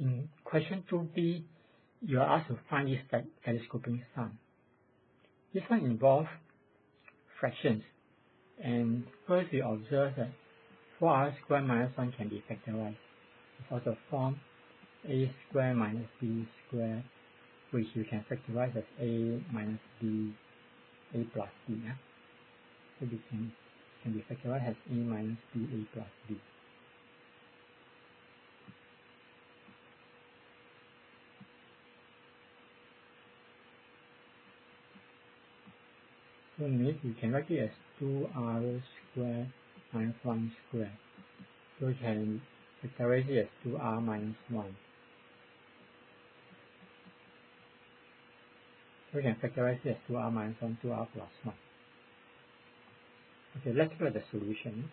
in question 2b, you are asked to find this telescoping sum. This one involves fractions, and first we observe that 4r squared minus 1 can be factorized. It's also form a squared minus b squared, which you can factorize as a minus b, a plus b. Yeah? So we can be factorized as a minus b, a plus b. So means you can write it as 2r squared minus 1 squared. So you can factorize it as 2r minus 1. So you can factorize it as 2r minus 1, 2r plus 1. Okay, let's look at the solution.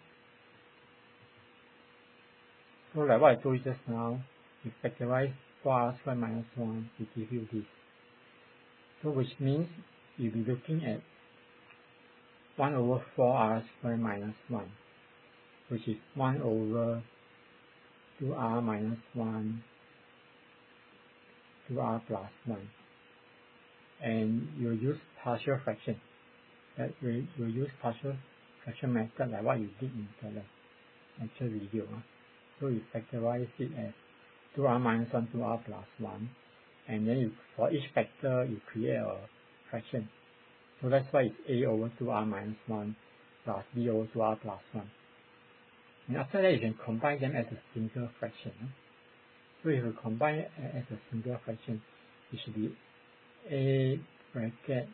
So like what I told you just now, you factorize 4r squared minus 1 to give you this. So which means you'll be looking at 1 over 4r squared minus 1, which is 1 over 2r minus 1, 2r plus 1. And you'll use partial fraction. You'll use partial fraction method like what you did in the actual video. So you factorize it as 2r minus 1, 2r plus 1. And then for each factor, you create a fraction. So that's why it's a over 2r minus 1 plus b over 2r plus 1. And after that, you can combine them as a single fraction. So if you combine it as a single fraction, it should be a bracket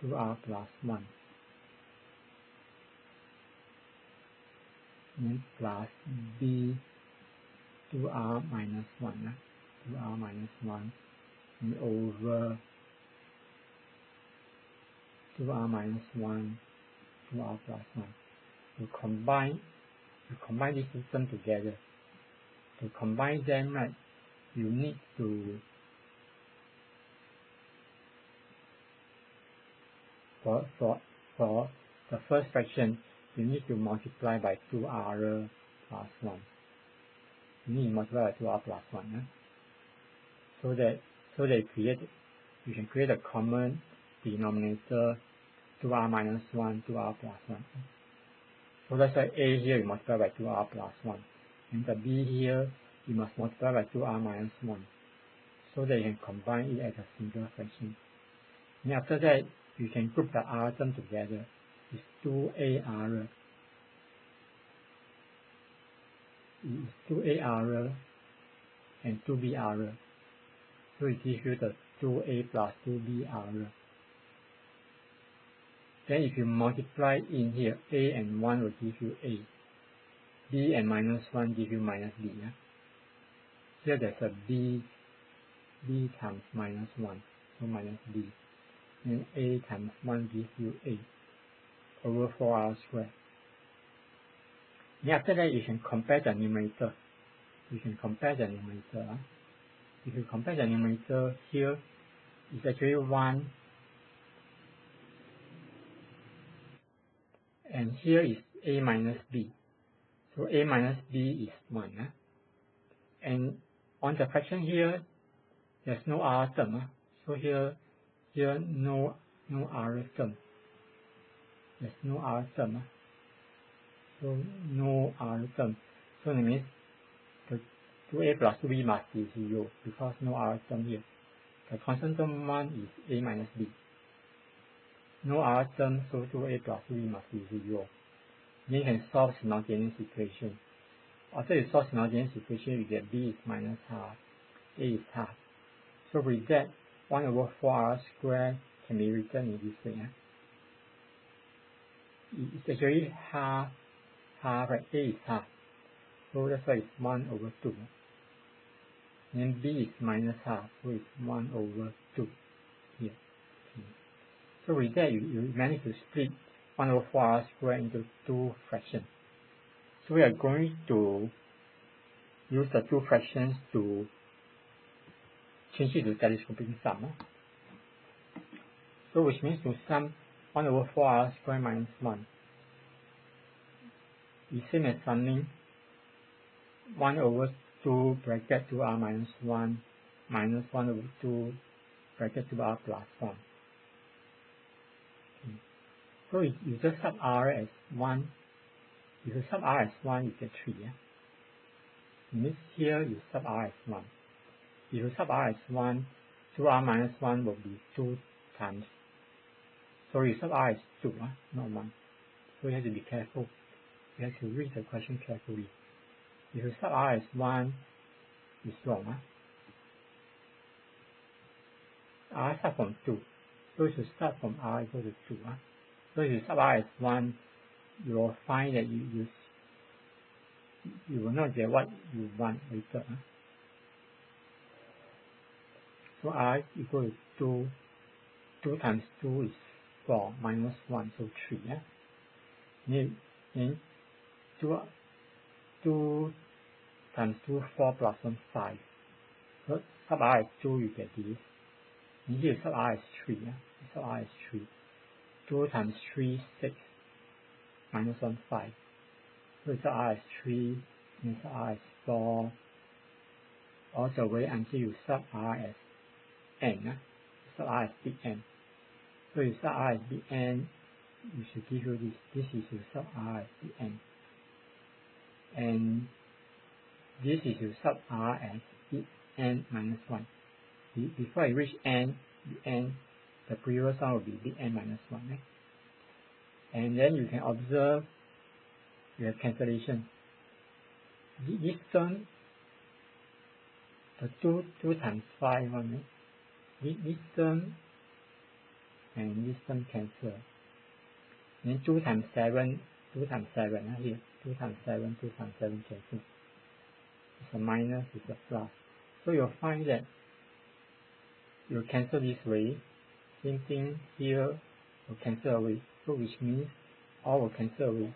2r plus 1 and plus b 2r minus 1, 2r minus 1 and over 2r minus 1, 2r plus 1. You combine this system together. To combine them, right, you need to, for the first fraction, you need to multiply by 2r plus 1. You need to multiply by 2r plus 1. So that you can create a common denominator 2r minus 1, 2r plus 1. So that's why a here you multiply by 2r plus 1. And the b here you must multiply by 2r minus 1. So that you can combine it as a single fraction. And after that, you can group the r term together. It's 2ar. It's 2ar and 2br. So it gives you the 2a plus 2br. Then if you multiply in here, a and 1 will give you a. B and minus 1 give you minus b. Here there's a b times minus 1, so minus b. And a times 1 gives you a over 4r squared. And after that, you can compare the numerator. If you compare the numerator here, it's actually 1. And here is a minus b. So a minus b is 1. And on the fraction here, there's no r term. So here no r term. There's no r term. So no r term. So that means the 2a plus 2b must be 0 because no r term here. The constant term 1 is a minus b. No r term, so 2a plus 2b must be 0. Then you can solve simultaneous equation. After you solve simultaneous equation, you get b is minus half, a is half. So with that, 1 over 4r squared can be written in this way. It's actually half, right? A is half. So that's why it's 1 over 2. And b is minus half, so it's 1 over 2 here. Okay. So with that, you manage to split 1 over 4r squared into 2 fractions. So we are going to use the 2 fractions to change it to telescoping sum. So which means to sum 1 over 4r squared minus 1 is same as summing 1 over 2 bracket 2r minus 1 minus 1 over 2 bracket 2r plus 1. Okay. So you just sub r as 1. If you sub r as 1, you get 3. Yeah? It means here you sub r as 1. If you sub r as 1, 2r minus 1 will be 2 times. So you sub r as 2, not 1. So you have to be careful. You have to read the question carefully. If you sub r as 1, it's wrong. R start from 2. So you should start from r equal to 2. So if you sub r as 1, you will find that you will not get what you want later. So r equal to 2. 2 times 2 is 4 minus 1, so 3. Then 2 times 2, 4 plus 1, 5. So sub r as 2, you get this. And here sub r as 3. Sub r as 3. 2 times 3, 6. Minus 1, 5. So sub r as 3, and sub r as 4. All the way until you sub r as n. Sub r as big N. So you sub r as big N, you should give you this. This is your sub r as big N. And this is your sub r as big N minus 1. Before you reach N, the previous one will be big N minus 1. Right? And then you can observe you have cancellation. This term, the 2 times 5 one, right? This term and this term cancel. Then 2 times 7 here, 2 times 7 cancel. It's a minus, it's a plus. So you'll find that you cancel this way. Same thing here will cancel away. So which means all will cancel away.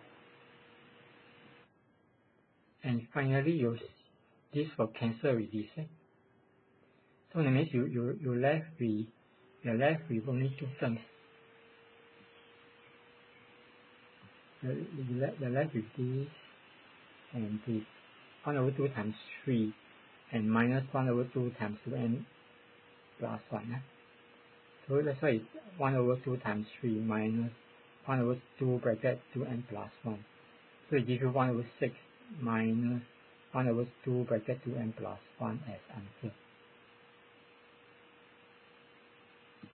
And finally, this will cancel with this. So that means you're left with only 2 terms. You're left with this and this. 1 over 2 times 3 and minus 1 over 2 times 2n plus 1. So that's why it's 1 over 2 times 3 minus 1 over 2 bracket 2n plus 1. So it gives you 1 over 6 minus 1 over 2 bracket 2n plus 1 as answer.